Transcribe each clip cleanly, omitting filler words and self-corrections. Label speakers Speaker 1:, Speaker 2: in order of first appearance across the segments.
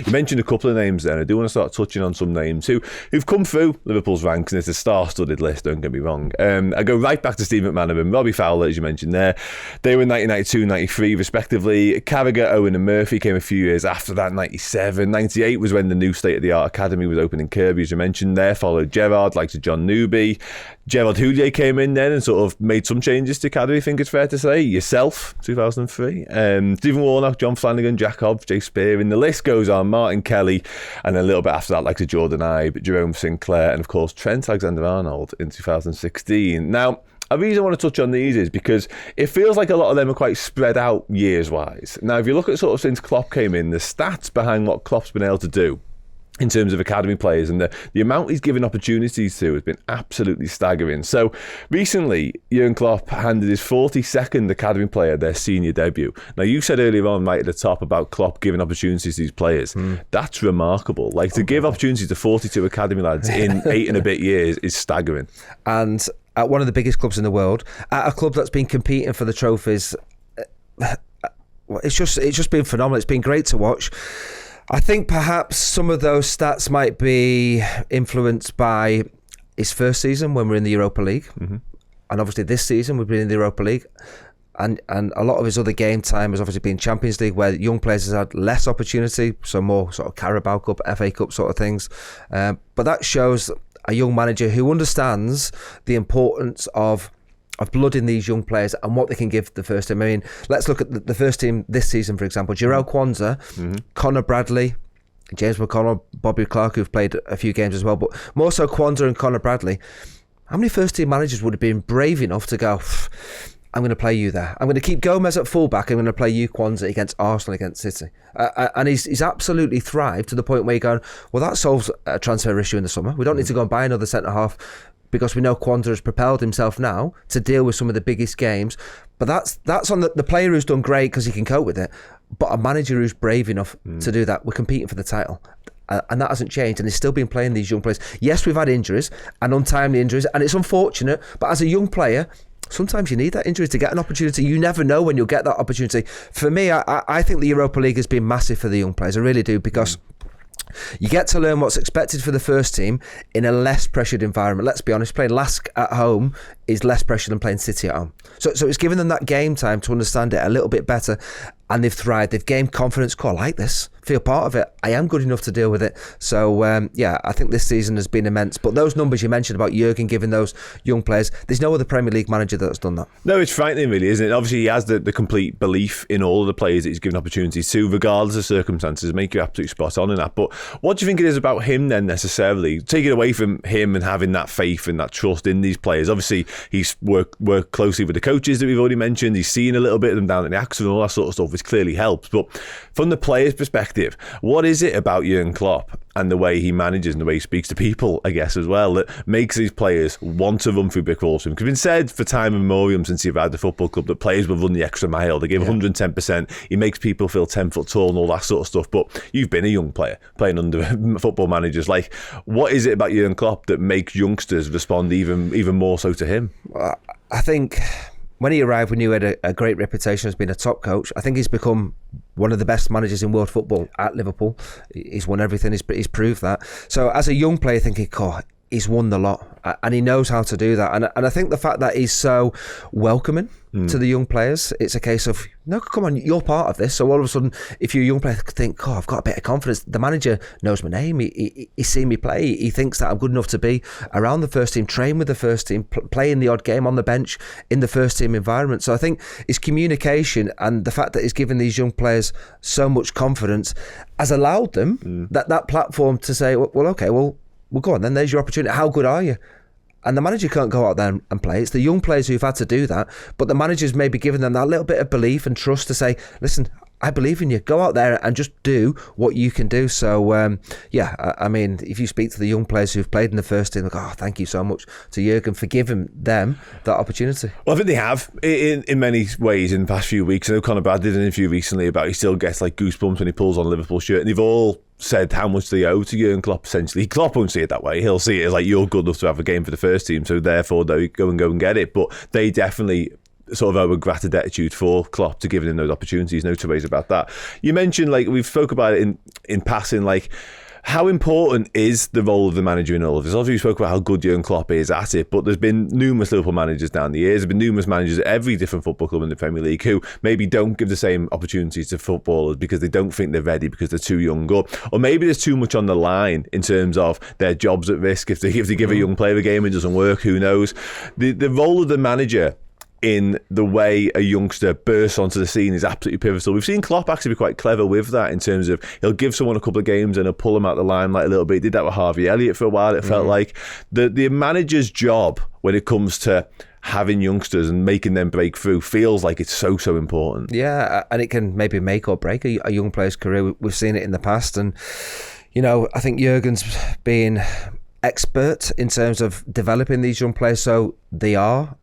Speaker 1: You mentioned a couple of names there, and I do want to start touching on some names who've come through Liverpool's ranks, and it's a star-studded list, don't get me wrong. I go right back to Steve McManaman, Robbie Fowler, as you mentioned there. They were in 1992-93 respectively. Carragher, Owen and Murphy came a few years after that, 97. 98 was when the new state-of-the-art academy was opened in Kirby, as you mentioned there. Followed Gerrard, like to John Newby. Gerard Houllier came in then and sort of made some changes to academy, I think it's fair to say. Yourself, 2003. Stephen Warnock, John Flanagan, Jack Hobbs, Jay Spearing. The list goes on. Martin Kelly, and a little bit after that, like to Jordan Ibe, Jerome Sinclair, and of course Trent Alexander-Arnold in 2016. Now, a reason I want to touch on these is because it feels like a lot of them are quite spread out years-wise. Now, if you look at sort of since Klopp came in, the stats behind what Klopp's been able to do in terms of academy players and the amount he's given opportunities to has been absolutely staggering. So recently, Jurgen Klopp handed his 42nd academy player their senior debut. Now, you said earlier on right at the top about Klopp giving opportunities to these players. That's remarkable. Like, to give opportunities to 42 academy lads in 8 and a bit years is staggering.
Speaker 2: And at one of the biggest clubs in the world, at a club that's been competing for the trophies, it's just been phenomenal. It's been great to watch. I think perhaps some of those stats might be influenced by his first season when we're in the Europa League. And obviously this season we've been in the Europa League. And a lot of his other game time has obviously been Champions League, where young players have had less opportunity, so more sort of Carabao Cup, FA Cup sort of things. But that shows a young manager who understands the importance of blood in these young players and what they can give the first team. I mean, let's look at the first team this season, for example. Jarell Quansah, Conor Bradley, James McConnell, Bobby Clark, who've played a few games as well, but more so Quansah and Conor Bradley. How many first team managers would have been brave enough to go, I'm going to play you there. I'm going to keep Gomez at fullback. I'm going to play you, Quansah, against Arsenal, against City. And he's absolutely thrived to the point where you're going, well, that solves a transfer issue in the summer. We don't need to go and buy another centre-half, because we know Quansah has propelled himself now to deal with some of the biggest games. But that's on the player who's done great because he can cope with it. But a manager who's brave enough to do that. We're competing for the title. And that hasn't changed, and he's still been playing these young players. Yes, we've had injuries and untimely injuries, and it's unfortunate, but as a young player, sometimes you need that injury to get an opportunity. You never know when you'll get that opportunity. For me, I think the Europa League has been massive for the young players. I really do, because you get to learn what's expected for the first team in a less pressured environment. Let's be honest, playing Lask at home is less pressure than playing City at home. So it's given them that game time to understand it a little bit better, and they've thrived. They've gained confidence. I like this. Feel part of it. I am good enough to deal with it. So, I think this season has been immense. But those numbers you mentioned about Jurgen giving those young players, there's no other Premier League manager that's done that.
Speaker 1: No, it's frightening, really, isn't it? Obviously, he has the complete belief in all of the players that he's given opportunities to, regardless of circumstances. Make you absolutely spot on in that. But what do you think it is about him then, necessarily? Take it away from him and having that faith and that trust in these players. Obviously, he's worked closely with the coaches that we've already mentioned. He's seen a little bit of them down at the Axel and all that sort of stuff, which clearly helps. But from the player's perspective, what is it about Jurgen Klopp and the way he manages and the way he speaks to people, I guess, as well, that makes these players want to run through brick walls? Because it's been said for time immemorial since you've had the football club that players will run the extra mile. They give 110%. He makes people feel 10 foot tall and all that sort of stuff. But you've been a young player playing under football managers. Like, what is it about Jurgen Klopp that makes youngsters respond even more so to him?
Speaker 2: I think when he arrived, we knew he had a great reputation as being a top coach. I think he's become one of the best managers in world football at Liverpool. He's won everything. He's proved that. So as a young player, thinking, he's won the lot, and he knows how to do that. And I think the fact that he's so welcoming to the young players, it's a case of, no, come on, you're part of this. So all of a sudden, if you're a young player, think, I've got a bit of confidence. The manager knows my name. He's seen me play. He thinks that I'm good enough to be around the first team, train with the first team, play in the odd game on the bench in the first team environment. So I think his communication and the fact that he's given these young players so much confidence has allowed them that platform to say, well, go on then, there's your opportunity. How good are you? And the manager can't go out there and play. It's the young players who've had to do that, but the manager's maybe given them that little bit of belief and trust to say, listen, I believe in you. Go out there and just do what you can do. So, I mean, if you speak to the young players who've played in the first team, thank you so much to Jurgen for giving them that opportunity.
Speaker 1: Well, I think they have in many ways in the past few weeks. I know Conor Brad did an interview recently about he still gets like goosebumps when he pulls on a Liverpool shirt, and they've all said how much they owe to Jurgen Klopp, essentially. Klopp won't see it that way. He'll see it as like, you're good enough to have a game for the first team, so therefore they go and get it. But they definitely sort of owe a gratitude for Klopp to giving him those opportunities. No two ways about that. You mentioned, like, we've spoke about it in in passing, like, how important is the role of the manager in all of this? Obviously, we spoke about how good Jurgen Klopp is at it, but there's been numerous Liverpool managers down the years. There's been numerous managers at every different football club in the Premier League who maybe don't give the same opportunities to footballers because they don't think they're ready because they're too young, or maybe there's too much on the line in terms of their jobs at risk. If they give a young player a game and it doesn't work, who knows? The role of the manager in the way a youngster bursts onto the scene is absolutely pivotal. We've seen Klopp actually be quite clever with that in terms of he'll give someone a couple of games and he'll pull them out the limelight a little bit. He did that with Harvey Elliott for a while. It felt like the manager's job when it comes to having youngsters and making them break through feels like it's so important.
Speaker 2: Yeah, and it can maybe make or break a young player's career. We've seen it in the past, and I think Jurgen's been expert in terms of developing these young players, so they are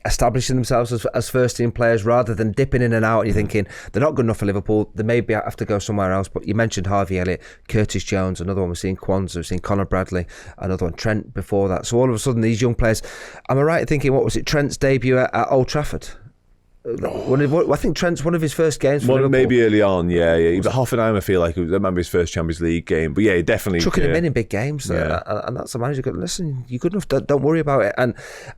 Speaker 2: establishing themselves as first team players rather than dipping in and out and you're thinking they're not good enough for Liverpool, they maybe have to go somewhere else. But you mentioned Harvey Elliott, Curtis Jones, another one. We've seen Kwanzaa, we've seen Conor Bradley, another one, Trent before that. So all of a sudden these young players, am I right in thinking, what was it, Trent's debut at Old Trafford? I think Trent's one of his first games for Liverpool.
Speaker 1: Maybe early on, yeah. But Hoffenheim, I feel like, I remember his first Champions League game. But yeah, definitely
Speaker 2: chucking him in big games. And that's the manager going, listen, you're good enough, don't worry about it.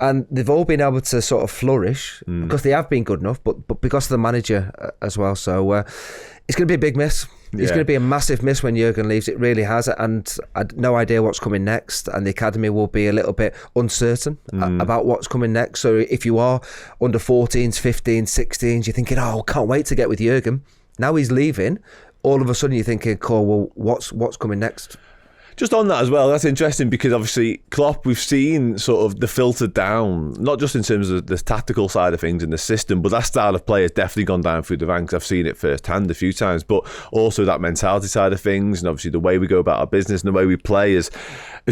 Speaker 2: And they've all been able to sort of flourish because they have been good enough, but because of the manager as well. So it's going to be a big miss. It's going to be a massive miss when Jurgen leaves. It really has. And I had no idea what's coming next. And the academy will be a little bit uncertain about what's coming next. So if you are under 14s, 15s, 16s, you're thinking, can't wait to get with Jurgen. Now he's leaving. All of a sudden you're thinking, cool, well, what's coming next?
Speaker 1: Just on that as well, that's interesting because obviously Klopp, we've seen sort of the filter down, not just in terms of the tactical side of things in the system, but that style of play has definitely gone down through the ranks. I've seen it firsthand a few times, but also that mentality side of things and obviously the way we go about our business and the way we play has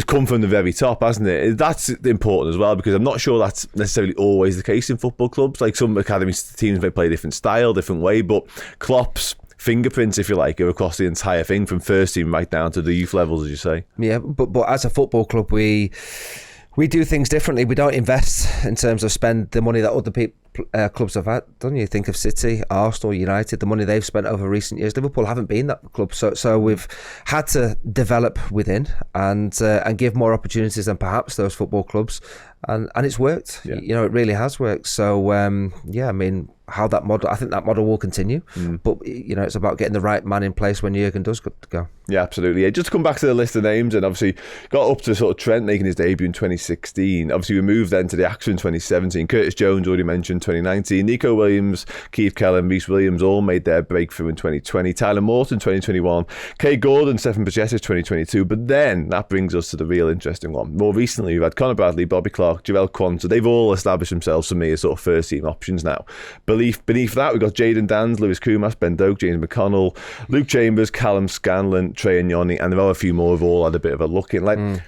Speaker 1: come from the very top, hasn't it? That's important as well because I'm not sure that's necessarily always the case in football clubs. Like some academy teams may play a different style, different way, but Klopp's fingerprints, if you like, are across the entire thing from first team right down to the youth levels, as you say. Yeah,
Speaker 2: but as a football club, we do things differently. We don't invest in terms of spend the money that other clubs have had. Don't you think of City, Arsenal, United, the money they've spent over recent years? Liverpool haven't been that club, so we've had to develop within and give more opportunities than perhaps those football clubs, and it's worked. Yeah. It really has worked. So I mean, how that model, I think that model will continue, but it's about getting the right man in place when Jurgen does go.
Speaker 1: Yeah, absolutely. Yeah, just to come back to the list of names, and obviously got up to sort of Trent making his debut in 2016. Obviously we moved then to the Ajax in 2017. Curtis Jones, already mentioned, 2019. Nico Williams, Keith Kellam, Rhys Williams all made their breakthrough in 2020. Tyler Morton 2021. Kay Gordon, Stefan Bajcetic 2022. But then that brings us to the real interesting one. More recently we've had Conor Bradley, Bobby Clark, Jurgen Kwanzaa. They've all established themselves for me as sort of first team options now. Beneath that, we've got Jayden Dans, Lewis Kumas, Ben Doak, James McConnell, Luke Chambers, Callum Scanlon, Trey Agnoni, and there are a few more who've all had a bit of a look in.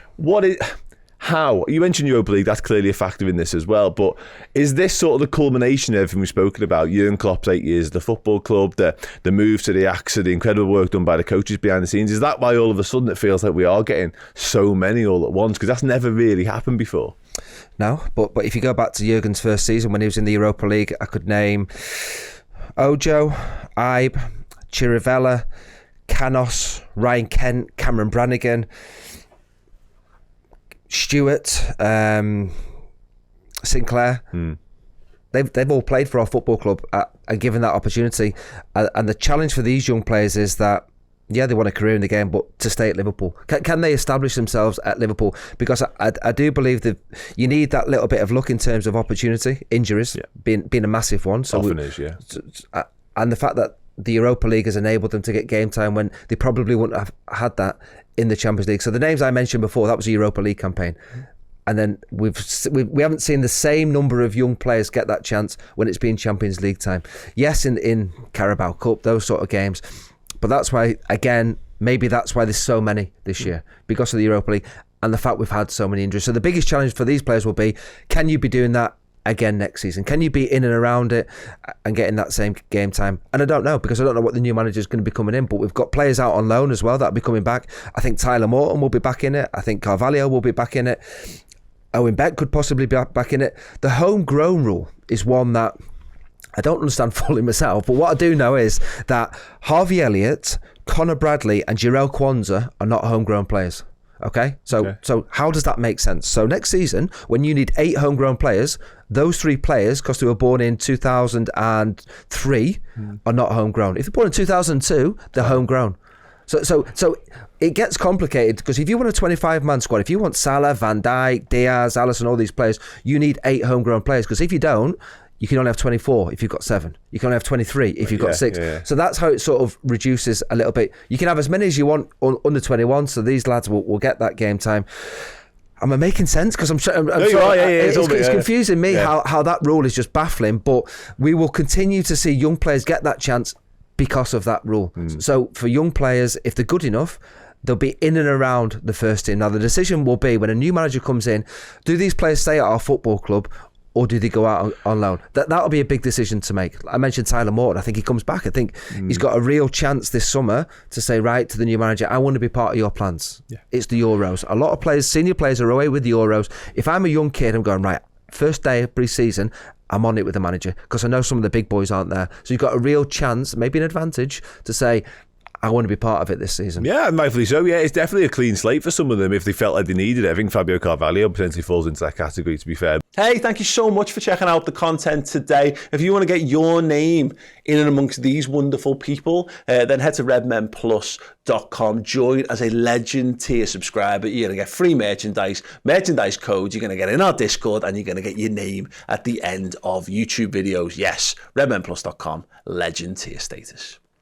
Speaker 1: How? You mentioned Europa League, that's clearly a factor in this as well, but is this sort of the culmination of everything we've spoken about? Jurgen Klopp's 8 years at the football club, the move to the Ajax, the incredible work done by the coaches behind the scenes. Is that why all of a sudden it feels like we are getting so many all at once? Because that's never really happened before.
Speaker 2: No, but if you go back to Jurgen's first season when he was in the Europa League, I could name Ojo, Ibe, Chirivella, Canos, Ryan Kent, Cameron Brannigan, Stewart, Sinclair. They've all played for our football club and given that opportunity. And the challenge for these young players is that, yeah, they want a career in the game, but to stay at Liverpool. Can they establish themselves at Liverpool? Because I do believe that you need that little bit of luck in terms of opportunity, injuries being a massive one. So
Speaker 1: often is, yeah.
Speaker 2: And the fact that the Europa League has enabled them to get game time when they probably wouldn't have had that in the Champions League. So the names I mentioned before, that was a Europa League campaign. And then we haven't seen the same number of young players get that chance when it's been Champions League time. Yes, in Carabao Cup, those sort of games. But that's why, again, maybe that's why there's so many this year, because of the Europa League and the fact we've had so many injuries. So the biggest challenge for these players will be, can you be doing that again next season? Can you be in and around it and getting that same game time? And I don't know, because I don't know what the new manager is going to be coming in, but we've got players out on loan as well that'll be coming back. I think Tyler Morton will be back in it. I think Carvalho will be back in it. Owen Beck could possibly be back in it. The homegrown rule is one that I don't understand fully myself, but what I do know is that Harvey Elliott, Connor Bradley and Jarell Kwanzaa are not homegrown players. Okay, so how does that make sense? So next season, when you need 8 homegrown players, those 3 players, because they were born in 2003, are not homegrown. If they're born in 2002, they're homegrown. So it gets complicated, because if you want a 25-man squad, if you want Salah, Van Dijk, Diaz, Alisson, all these players, you need 8 homegrown players, because if you don't, you can only have 24 if you've got 7. You can only have 23 if you've got 6. Yeah. So that's how it sort of reduces a little bit. You can have as many as you want under 21, so these lads will get that game time. Am I making sense? Because it's confusing me how that rule is just baffling, but we will continue to see young players get that chance because of that rule. So for young players, if they're good enough, they'll be in and around the first team. Now the decision will be, when a new manager comes in, do these players stay at our football club, or do they go out on loan? That'll be a big decision to make. I mentioned Tyler Morton. I think he comes back. I think he's got a real chance this summer to say, right, to the new manager, I want to be part of your plans. Yeah. It's the Euros. A lot of players, senior players, are away with the Euros. If I'm a young kid, I'm going, right, first day of pre-season, I'm on it with the manager, because I know some of the big boys aren't there. So you've got a real chance, maybe an advantage, to say, I want to be part of it this season. Yeah, and rightfully so. Yeah, it's definitely a clean slate for some of them if they felt like they needed it. I think Fabio Carvalho potentially falls into that category, to be fair.
Speaker 3: Hey, thank you so much for checking out the content today. If you want to get your name in and amongst these wonderful people, then head to redmenplus.com. Join as a Legend tier subscriber. You're going to get free merchandise codes. You're going to get in our Discord, and you're going to get your name at the end of YouTube videos. Yes, redmenplus.com, Legend tier status.